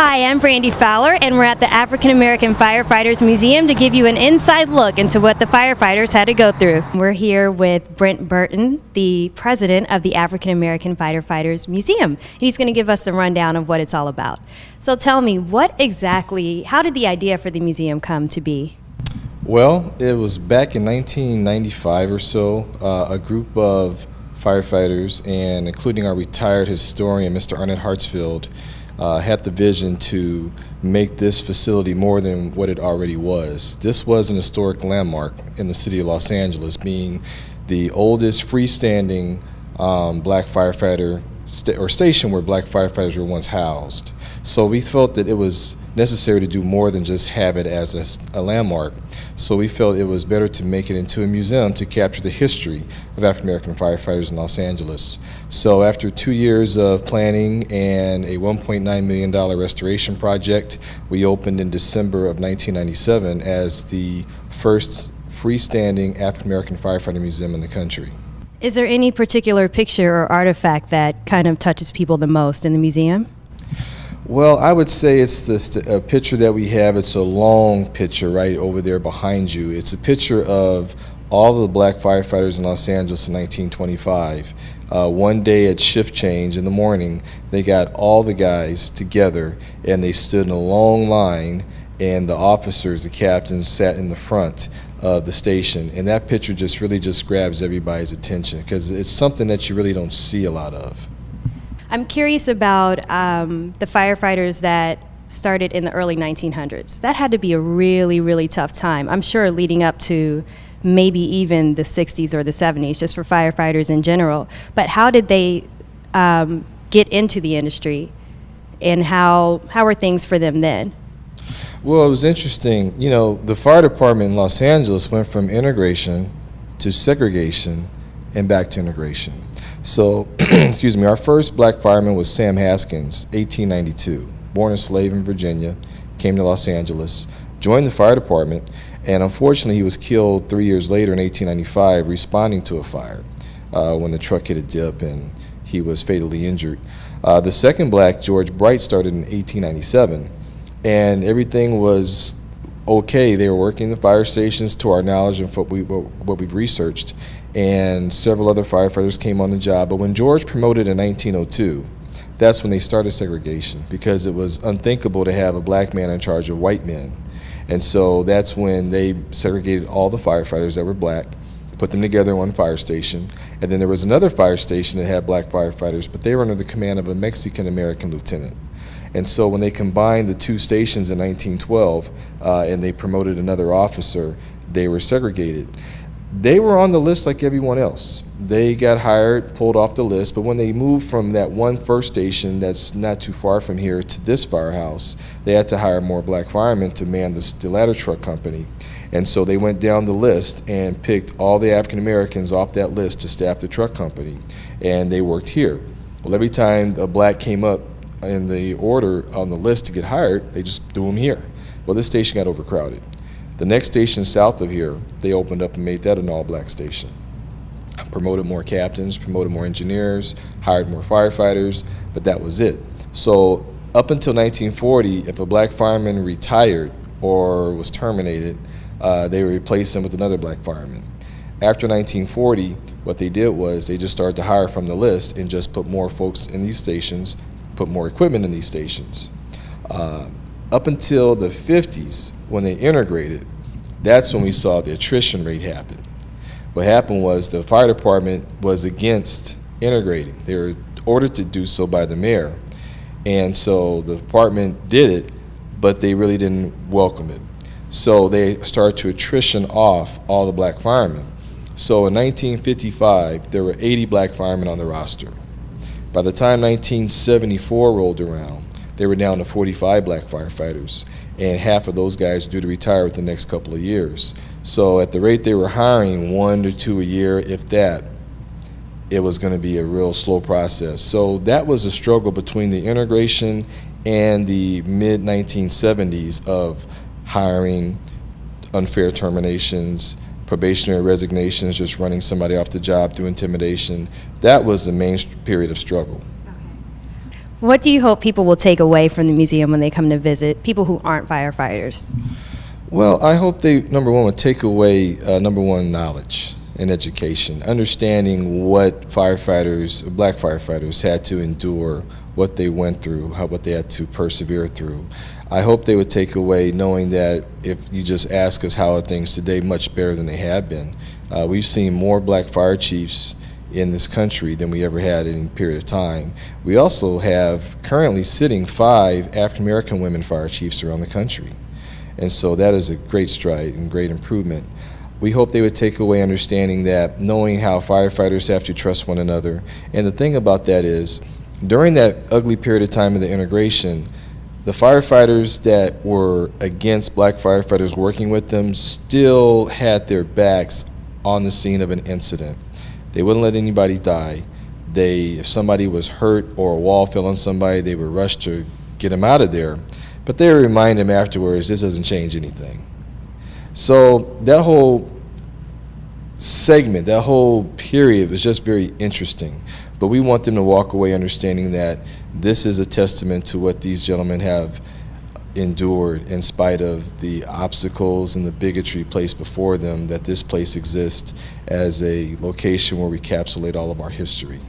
Hi, I'm Brandi Fowler, and we're at the African American Firefighters Museum to give you an inside look into what the firefighters had to go through. We're here with Brent Burton, the president of the African American Firefighters Museum. He's going to give us a rundown of what it's all about. So tell me, how did the idea for the museum come to be? Well, it was back in 1995 or so, a group of firefighters, and including our retired historian, Mr. Arnett Hartsfield, had the vision to make this facility more than what it already was. This was an historic landmark in the city of Los Angeles, being the oldest freestanding black firefighter station where black firefighters were once housed. So we felt that it was necessary to do more than just have it as a landmark. So we felt it was better to make it into a museum to capture the history of African American firefighters in Los Angeles. So after 2 years of planning and a $1.9 million restoration project, we opened in December of 1997 as the first freestanding African American firefighter museum in the country. Is there any particular picture or artifact that kind of touches people the most in the museum? Well, I would say it's a picture that we have. It's a long picture right over there behind you. It's a picture of all of the black firefighters in Los Angeles in 1925. One day at shift change in the morning, they got all the guys together and they stood in a long line, and the officers, the captains, sat in the front of the station. And that picture really grabs everybody's attention because it's something that you really don't see a lot of. I'm curious about the firefighters that started in the early 1900s. That had to be a really, really tough time. I'm sure leading up to maybe even the 60s or the 70s, just for firefighters in general. But how did they get into the industry, and how were things for them then? Well, it was interesting. You know, the fire department in Los Angeles went from integration to segregation and back to integration. So, excuse me, our first black fireman was Sam Haskins, 1892, born a slave in Virginia, came to Los Angeles, joined the fire department, and unfortunately he was killed 3 years later in 1895 responding to a fire when the truck hit a dip and he was fatally injured. The second black, George Bright, started in 1897, and everything was okay. They were working the fire stations to our knowledge and what we've researched, and several other firefighters came on the job. But when George promoted in 1902, that's when they started segregation, because it was unthinkable to have a black man in charge of white men. And so that's when they segregated all the firefighters that were black, put them together in one fire station, and then there was another fire station that had black firefighters, but they were under the command of a Mexican American lieutenant. And so when they combined the two stations in 1912 and they promoted another officer, they were segregated. They were on the list like everyone else. They got hired, pulled off the list, but when they moved from that one first station that's not too far from here to this firehouse, they had to hire more black firemen to man the ladder truck company. And so they went down the list and picked all the African Americans off that list to staff the truck company, and they worked here. Well, every time a black came up in the order on the list to get hired, they just threw them here. Well, this station got overcrowded. The next station south of here, they opened up and made that an all-black station. Promoted more captains, promoted more engineers, hired more firefighters, but that was it. So up until 1940, if a black fireman retired or was terminated, they would replace him with another black fireman. After 1940, what they did was they just started to hire from the list and just put more folks in these stations, put more equipment in these stations. Up until the 50s, when they integrated, that's when we saw the attrition rate happen. What happened was the fire department was against integrating. They were ordered to do so by the mayor. And so the department did it, but they really didn't welcome it. So they started to attrition off all the black firemen. So in 1955, there were 80 black firemen on the roster. By the time 1974 rolled around, they were down to 45 black firefighters, and half of those guys were due to retire within the next couple of years. So at the rate they were hiring, 1 to 2 a year, if that, it was going to be a real slow process. So that was a struggle between the integration and the mid-1970s of hiring, unfair terminations, probationary resignations, just running somebody off the job through intimidation. That was the main period of struggle. What do you hope people will take away from the museum when they come to visit, people who aren't firefighters? Well, I hope they, number one, would take away, number one, knowledge and education, understanding what firefighters, black firefighters, had to endure, what they went through, what they had to persevere through. I hope they would take away knowing that if you just ask us how are things today, much better than they have been. We've seen more black fire chiefs in this country than we ever had in any period of time. We also have currently sitting 5 African American women fire chiefs around the country. And so that is a great stride and great improvement. We hope they would take away understanding that, knowing how firefighters have to trust one another. And the thing about that is, during that ugly period of time of the integration, the firefighters that were against black firefighters working with them still had their backs on the scene of an incident. They wouldn't let anybody die. If somebody was hurt or a wall fell on somebody, they would rush to get them out of there. But they would remind them afterwards, this doesn't change anything. So that whole segment, that whole period was just very interesting. But we want them to walk away understanding that this is a testament to what these gentlemen have endured in spite of the obstacles and the bigotry placed before them, that this place exists as a location where we encapsulate all of our history.